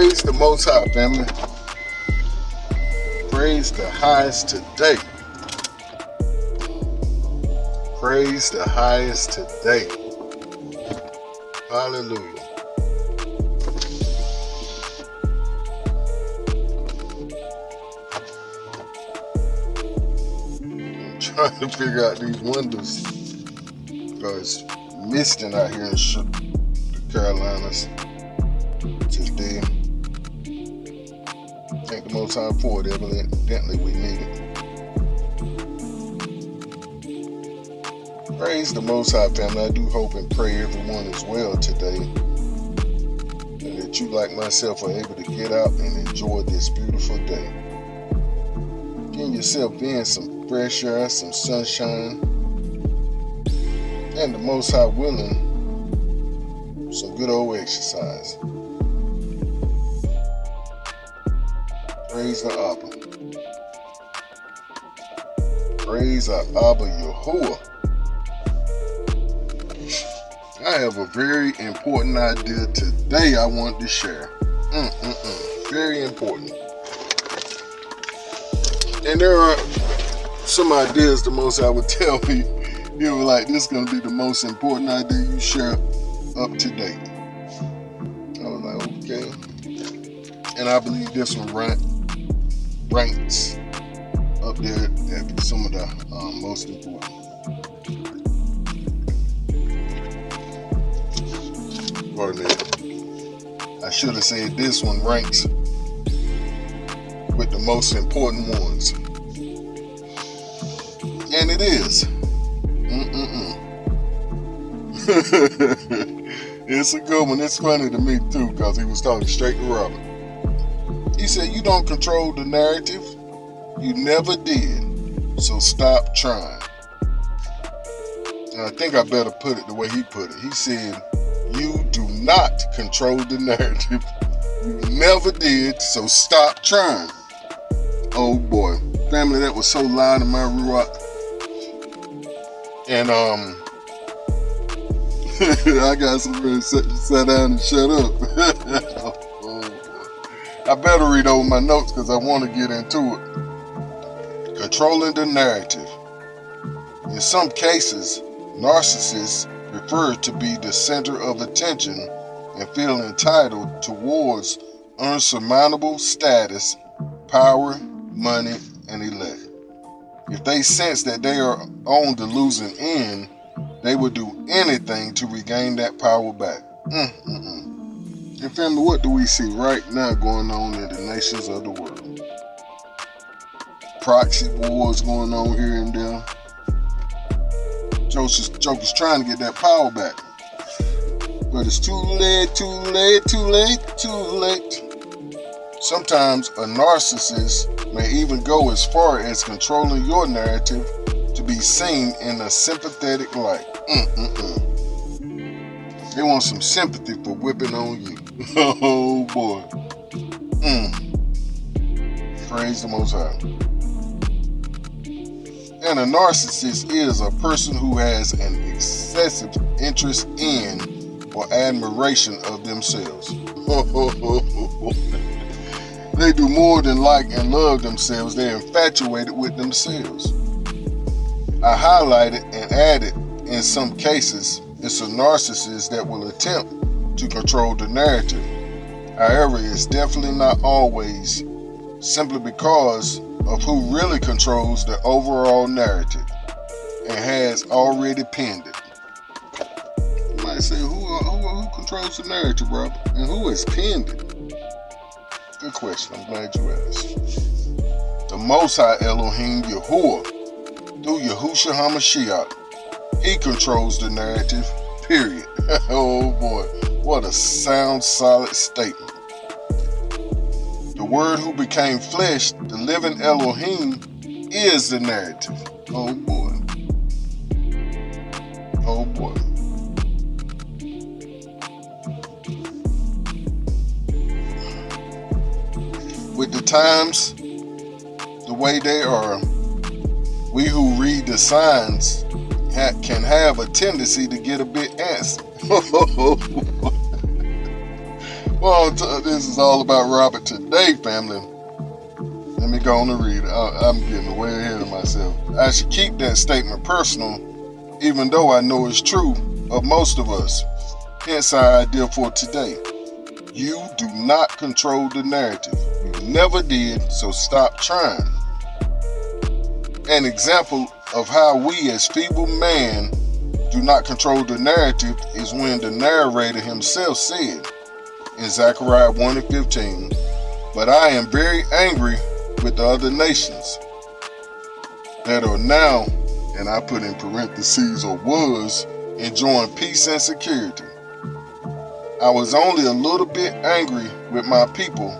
Praise the Most High, family. Praise the highest today. Praise the highest today. Hallelujah. I'm trying to figure out these windows because it's misting out here in the Carolinas today. Thank the Most High for it. Evidently we need it. Praise the Most High, family. I do hope and pray everyone is well today, and that you, like myself, are able to get out and enjoy this beautiful day. Getting yourself in some fresh air, some sunshine, and the Most High willing, some good old exercise. Praise the Abba. Praise our Abba Yahuah. I have a very important idea today I want to share. Very important. And there are some ideas the Most High would tell me. He was like, this is going to be the most important idea you share up to date. I was like, okay. And I believe this one ranks up there at some of the most important. Pardon me. I should have said this one ranks with the most important ones. And it is. It's a good one. It's funny to me too, because he was talking straight to Robert. He said, you don't control the narrative. You never did. So stop trying. And I think I better put it the way he put it. He said, you do not control the narrative. You never did, so stop trying. Oh boy. Family, that was so loud in my ruach. And I got somebody sit down and shut up. Oh boy. I better read over my notes because I want to get into it. Controlling the narrative. In some cases, narcissists prefer to be the center of attention and feel entitled towards unsurmountable status, power, money, and elect. If they sense that they are on the losing end, they will do anything to regain that power back. And family, what do we see right now going on in the nations of the world? Proxy wars going on here and there. Joker's trying to get that power back. But it's too late. Sometimes a narcissist may even go as far as controlling your narrative to be seen in a sympathetic light. They want some sympathy for whipping on you. Oh boy. Praise the Most High. And a narcissist is a person who has an excessive interest in or admiration of themselves. They do more than like and love themselves. They're infatuated with themselves. I highlighted and added, in some cases, it's a narcissist that will attempt to control the narrative. However, it's definitely not always, simply because of who really controls the overall narrative and has already penned it. You might say, who controls the narrative, Robert? And who has penned it? Good question. I'm glad you asked. The Most High Elohym Yahuah, through Yahusha Hamachiah, he controls the narrative, period. Oh boy, what a sound, solid statement. The Word who became flesh, the living Elohim, is the narrative. Oh boy. Oh boy. With the times the way they are, we who read the signs can have a tendency to get a bit antsy. Well, this is all about Robert today, family. Let me go on and read it. I'm getting way ahead of myself. I should keep that statement personal, even though I know it's true of most of us. Hence our idea for today. You do not control the narrative. You never did, so stop trying. An example of how we as feeble man do not control the narrative is when the narrator himself said in Zechariah 1:15, "But I am very angry with the other nations that are now," and I put in parentheses, or was, "enjoying peace and security. I was only a little bit angry with my people,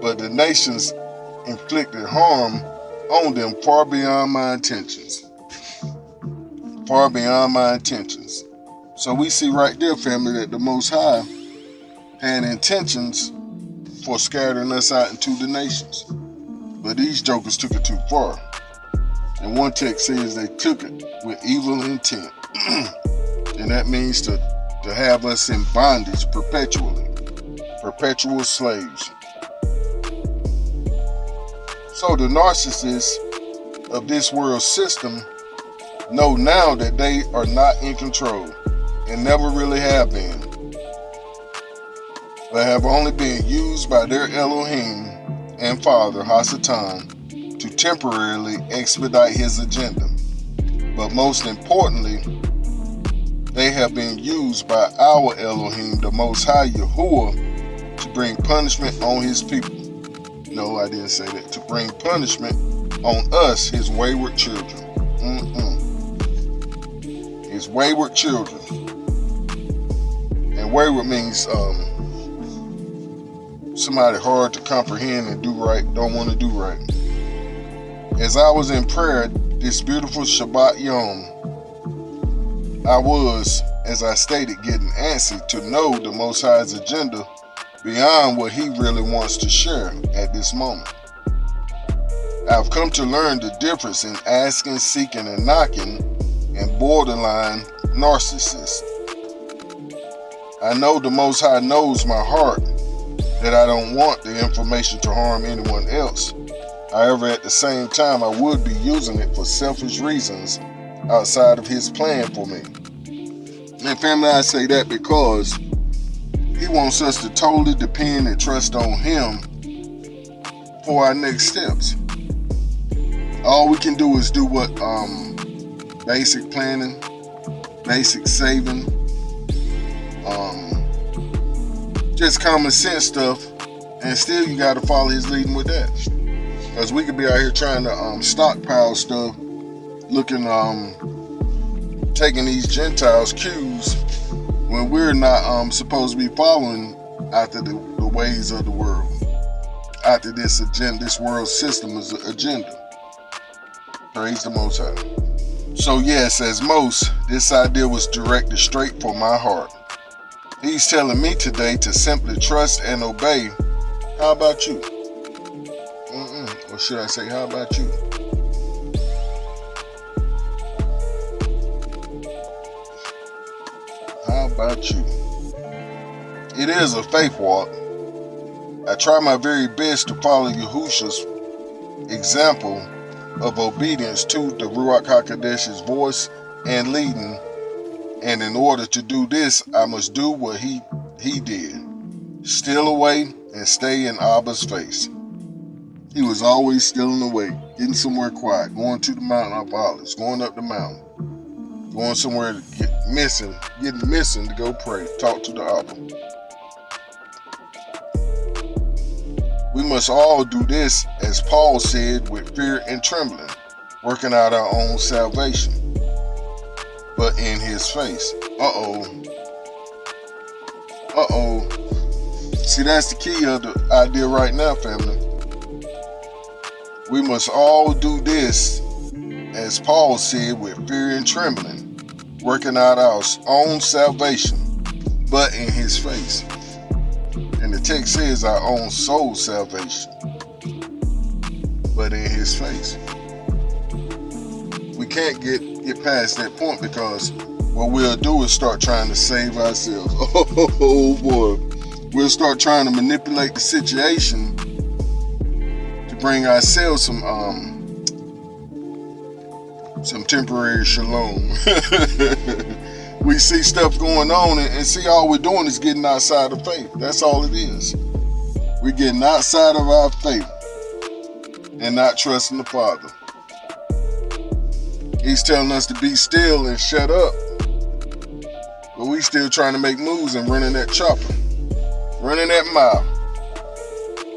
but the nations inflicted harm on them far beyond my intentions." Far beyond my intentions. So we see right there, family, that the Most High had intentions for scattering us out into the nations. But these jokers took it too far. And one text says they took it with evil intent. And that means to have us in bondage perpetually. Perpetual slaves. So the narcissists of this world system know now that they are not in control and never really have been, but have only been used by their Elohym and Father, Hasatan, to temporarily expedite his agenda. But most importantly, they have been used by our Elohym, the Most High Yahuah, to bring punishment on his people. No, I didn't say that. To bring punishment on us, his wayward children. His wayward children. And wayward means somebody hard to comprehend and do right, don't want to do right. As I was in prayer this beautiful Shabbat Yom, I was, as I stated, getting antsy to know the Most High's agenda beyond what he really wants to share at this moment. I've come to learn the difference in asking, seeking, and knocking and borderline narcissist. I know the Most High knows my heart that I don't want the information to harm anyone else. However, at the same time, I would be using it for selfish reasons outside of his plan for me. And family, I say that because he wants us to totally depend and trust on him for our next steps. All we can do is do what basic planning, basic saving, just common sense stuff, and still you got to follow his leading with that. Because we could be out here trying to stockpile stuff, looking, taking these Gentiles' cues when we're not supposed to be following after the ways of the world, after this agenda, this world system is an agenda. Praise the Most High. So yes, as most, this idea was directed straight for my heart. He's telling me today to simply trust and obey. How about you? Or should I say, how about you? How about you? It is a faith walk. I try my very best to follow Yahusha's example of obedience to the Ruach HaKodesh's voice and leading, and in order to do this, I must do what he did. Steal away and stay in Abba's face. He was always stealing away, getting somewhere quiet, going to the mountain of olives, going up the mountain, going somewhere to getting missing to go pray, talk to the Abba. We must all do this, as Paul said, with fear and trembling, working out our own salvation, but in his face. See, that's the key of the idea right now, family. We must all do this, as Paul said, with fear and trembling, working out our own salvation, but in his face. And the text says our own soul salvation, but in his face. We can't get past that point, because what we'll do is start trying to save ourselves. Oh boy. we'll start trying to manipulate the situation to bring ourselves some temporary shalom. We see stuff going on and see all we're doing is getting outside of faith. That's all it is. We're getting outside of our faith and not trusting the Father. He's telling us to be still and shut up. But we still trying to make moves and running that chopper. Running that mile.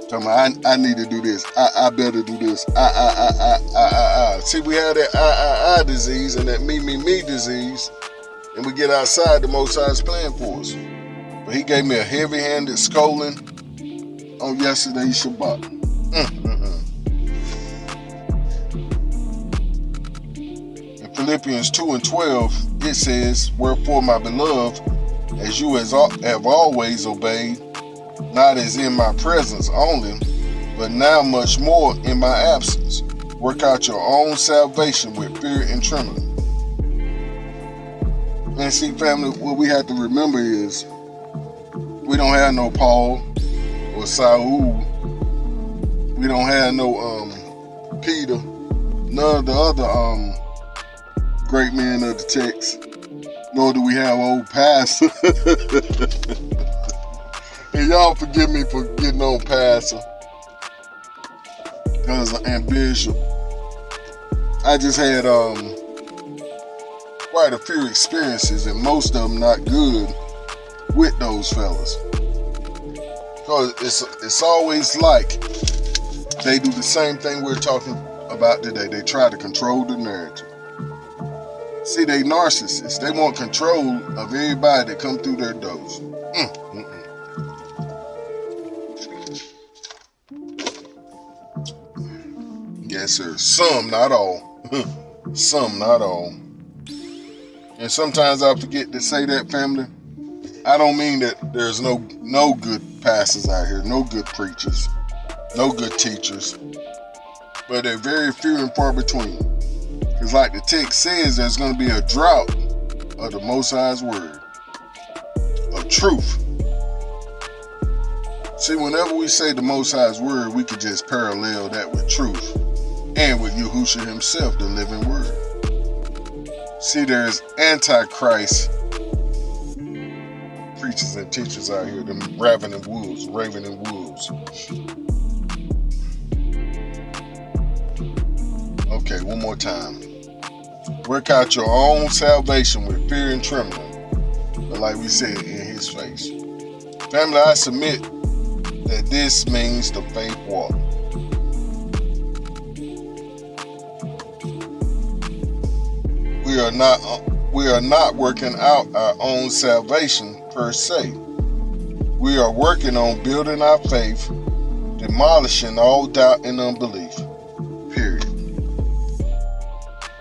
Talking about, I need to do this. I better do this. See, we have that disease and that me disease. And we get outside, the Most High's plan for us. But he gave me a heavy-handed scolding on yesterday's Shabbat. In Philippians 2:12, it says, "Wherefore, my beloved, as you have always obeyed, not as in my presence only, but now much more in my absence, work out your own salvation with fear and trembling." And see, family, what we have to remember is we don't have no Paul or Saul. We don't have no Peter, none of the other great men of the text. Nor do we have old pastor. And y'all forgive me for getting on pastor and bishop. I just had quite a few experiences, and most of them not good, with those fellas. Because it's always like they do the same thing we're talking about today. They try to control the narrative. See, they narcissists. They want control of everybody that come through their doors. Yes, sir. Some, not all. Some, not all. And sometimes I forget to say that, family. I don't mean that there's no good pastors out here, no good preachers, no good teachers. But they're very few and far between. Because like the text says, there's going to be a drought of the Most High's word, of truth. See, whenever we say the Most High's word, we could just parallel that with truth and with Yahusha himself, the living word. See, there's antichrist preachers and teachers out here, them ravening wolves. Okay, one more time. Work out your own salvation with fear and trembling, but like we said, in his face. Family, I submit that this means the faith walk. We are not working out our own salvation per se. We are working on building our faith, demolishing all doubt and unbelief. Period.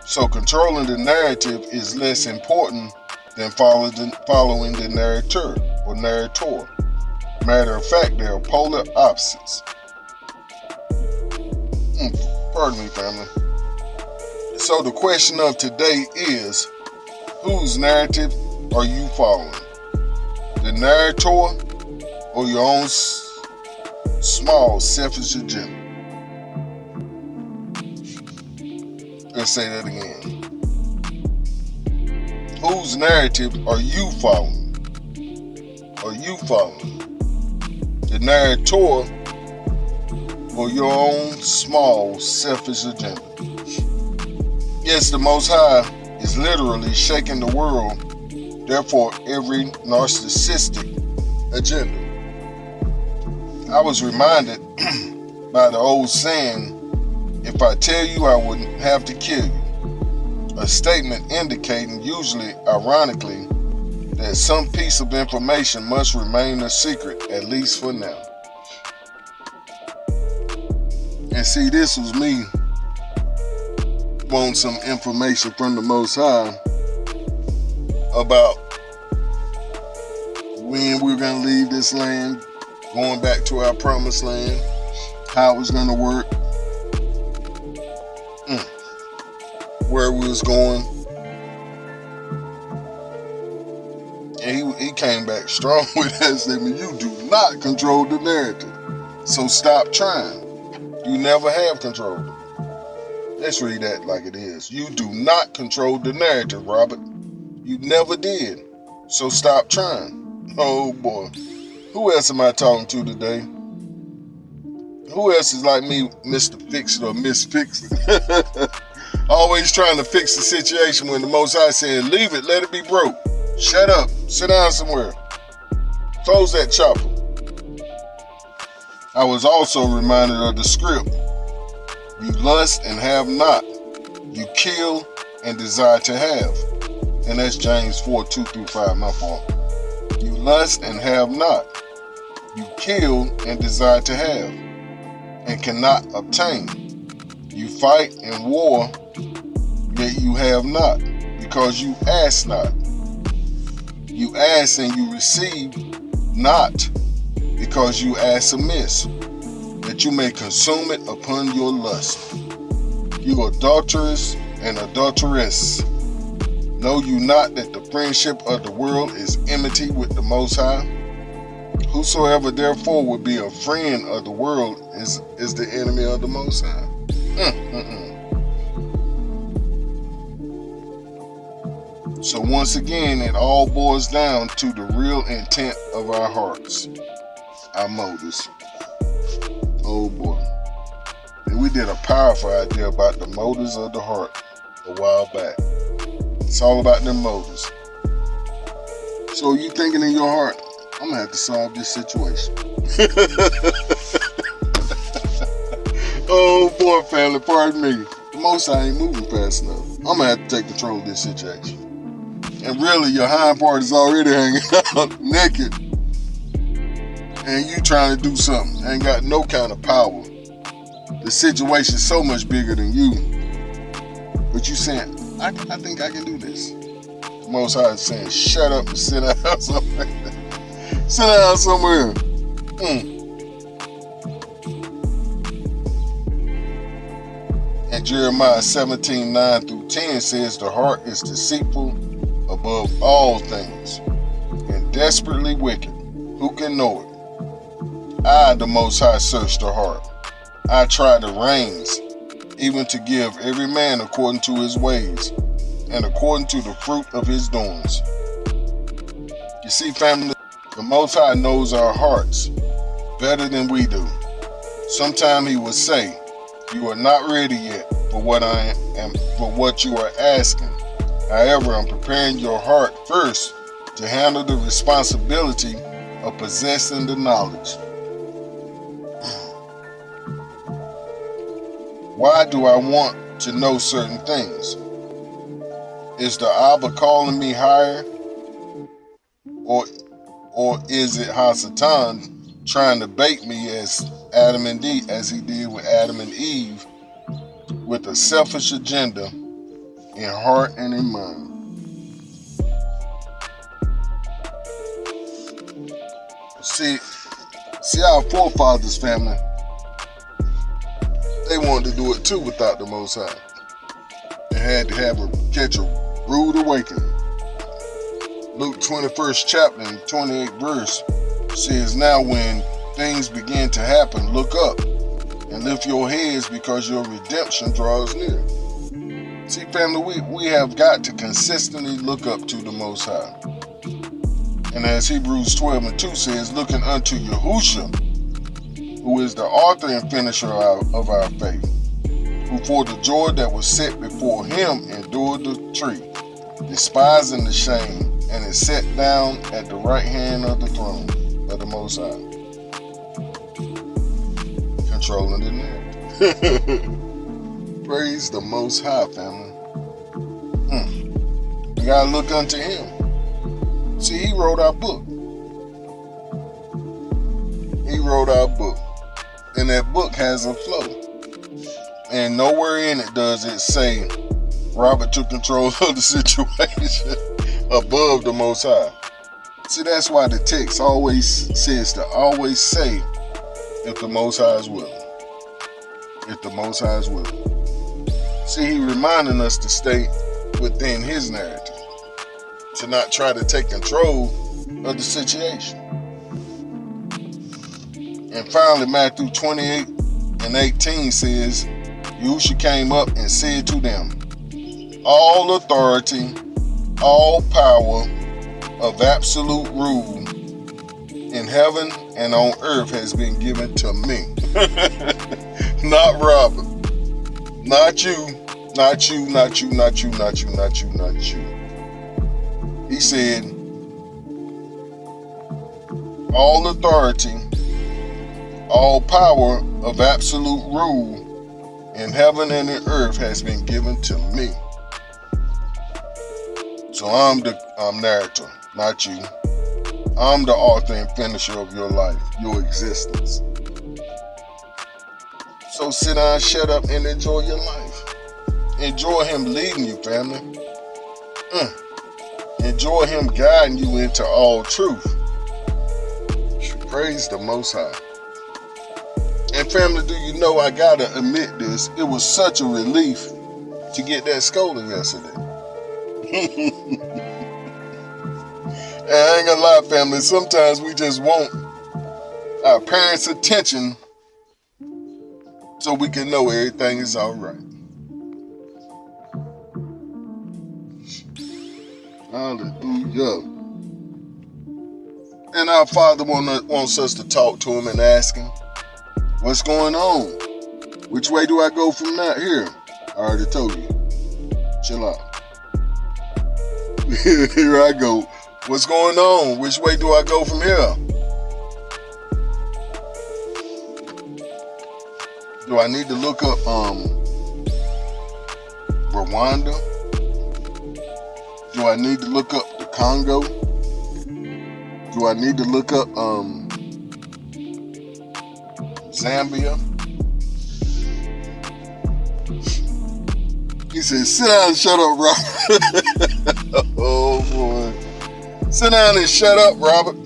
So controlling the narrative is less important than following the narrator or narrator. Matter of fact, they are polar opposites. Pardon me, family. So the question of today is, whose narrative are you following? The narrator or your own small selfish agenda? Let's say that again. Whose narrative are you following? Are you following the narrator or your own small selfish agenda? Yes, the Most High is literally shaking the world, therefore every narcissistic agenda. I was reminded by the old saying, "If I tell you, I wouldn't have to kill you." A statement indicating, usually ironically, that some piece of information must remain a secret, at least for now. And see, this was me wanting some information from the Most High about when we were going to leave this land, going back to our promised land, how it was going to work, where we was going. And he he came back strong with that statement. You do not control the narrative, so stop trying. You never have control. Let's read that like it is. You do not control the narrative, Robert. You never did, so stop trying. Oh boy. Who else am I talking to today? Who else is like me, Mr. Fix-It or Miss Fix-It? Always trying to fix the situation when the Most High said, leave it, let it be broke. Shut up, sit down somewhere. Close that chopper. I was also reminded of the script. You lust and have not. You kill and desire to have. And that's James 4:2-5, my fault. You lust and have not. You kill and desire to have, and cannot obtain. You fight and war, yet you have not, because you ask not. You ask and you receive not, because you ask amiss, that you may consume it upon your lust. You adulterers and adulteress, know you not that the friendship of the world is enmity with the Most High? Whosoever therefore would be a friend of the world is the enemy of the Most High. So once again, it all boils down to the real intent of our hearts, our motives. Oh boy. And we did a powerful idea about the motives of the heart a while back. It's all about them motives. So you thinking in your heart, I'm gonna have to solve this situation. Oh boy, family, pardon me. The Most High ain't moving fast enough. I'm gonna have to take control of this situation. And really, your hind part is already hanging out naked. And you trying to do something. Ain't got no kind of power. The situation's so much bigger than you. But you saying, I think I can do this. The Most High is saying, shut up and sit down somewhere. Sit down somewhere. And Jeremiah 17:9-10 says, the heart is deceitful above all things, and desperately wicked. Who can know it? I, the Most High, search the heart. I try the reins, even to give every man according to his ways, and according to the fruit of his doings. You see, family, the Most High knows our hearts better than we do. Sometime he will say, you are not ready yet for what you are asking. However, I'm preparing your heart first to handle the responsibility of possessing the knowledge. Why do I want to know certain things? Is the Abba calling me higher? Or is it Hasatan trying to bait me as he did with Adam and Eve, with a selfish agenda in heart and in mind? See our forefathers, family, they wanted to do it too without the Most High. They had to catch a rude awakening. Luke 21st chapter and 28th verse says, now when things begin to happen, look up and lift your heads, because your redemption draws near. See, family, we have got to consistently look up to the Most High. And as Hebrews 12:2 says, looking unto Yahusha, who is the author and finisher of our faith, who for the joy that was set before him endured the tree, despising the shame, and is set down at the right hand of the throne of the Most High. Controlling the narrative. Praise the Most High, family. We gotta look unto him. See, he wrote our book. He wrote our book. And that book has a flow. And nowhere in it does it say Robert took control of the situation above the Most High. See, that's why the text always says to always say, if the Most High is willing. If the Most High is willing. See, he reminding us to stay within his narrative. To not try to take control of the situation. And finally, Matthew 28:18 says, Yahusha came up and said to them, all authority, all power of absolute rule in heaven and on earth has been given to me. Not Robert. Not you. Not you, not you, not you, not you, not you, not you. He said, all authority, all power of absolute rule in heaven and in earth has been given to me. So I'm narrator, not you. I'm the author and finisher of your life, your existence. So sit down, shut up, and enjoy your life. Enjoy him leading you, family. Enjoy him guiding you into all truth. Praise the Most High. And family, do you know, I gotta admit this, it was such a relief to get that scolding yesterday. And I ain't gonna lie, family, sometimes we just want our parents' attention so we can know everything is all right. Hallelujah. And our Father wants us to talk to him and ask him, what's going on? Which way do I go from that here? I already told you. Chill out. Here I go. What's going on? Which way do I go from here? Do I need to look up Rwanda? Do I need to look up the Congo? Do I need to look up Zambia? He said, sit down and shut up, Robert. Oh boy. Sit down and shut up, Robert.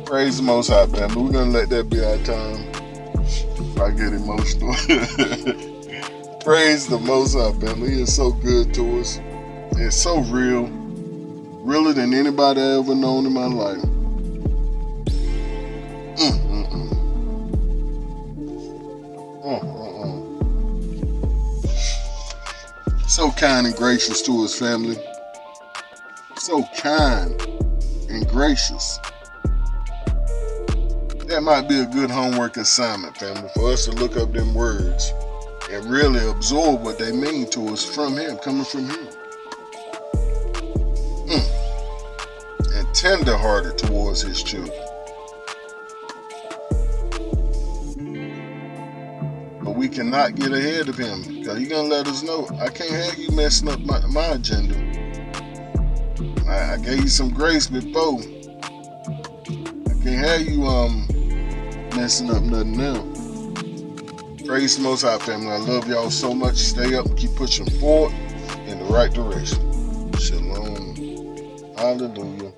Praise the Most High, family. We're going to let that be our time. I get emotional. Praise the Most High, family. He is so good to us. It's so real. Realer than anybody I ever known in my life. So kind and gracious to his family. So kind and gracious. That might be a good homework assignment, family, for us to look up them words and really absorb what they mean to us from him, coming from him. And tender-hearted towards his children. But we cannot get ahead of him, because he's going to let us know, I can't have you messing up my agenda. I gave you some grace before. I can't have you messing up nothing else. Praise the Most High, family. I love y'all so much. Stay up and keep pushing forward in the right direction. Shalom. Hallelujah.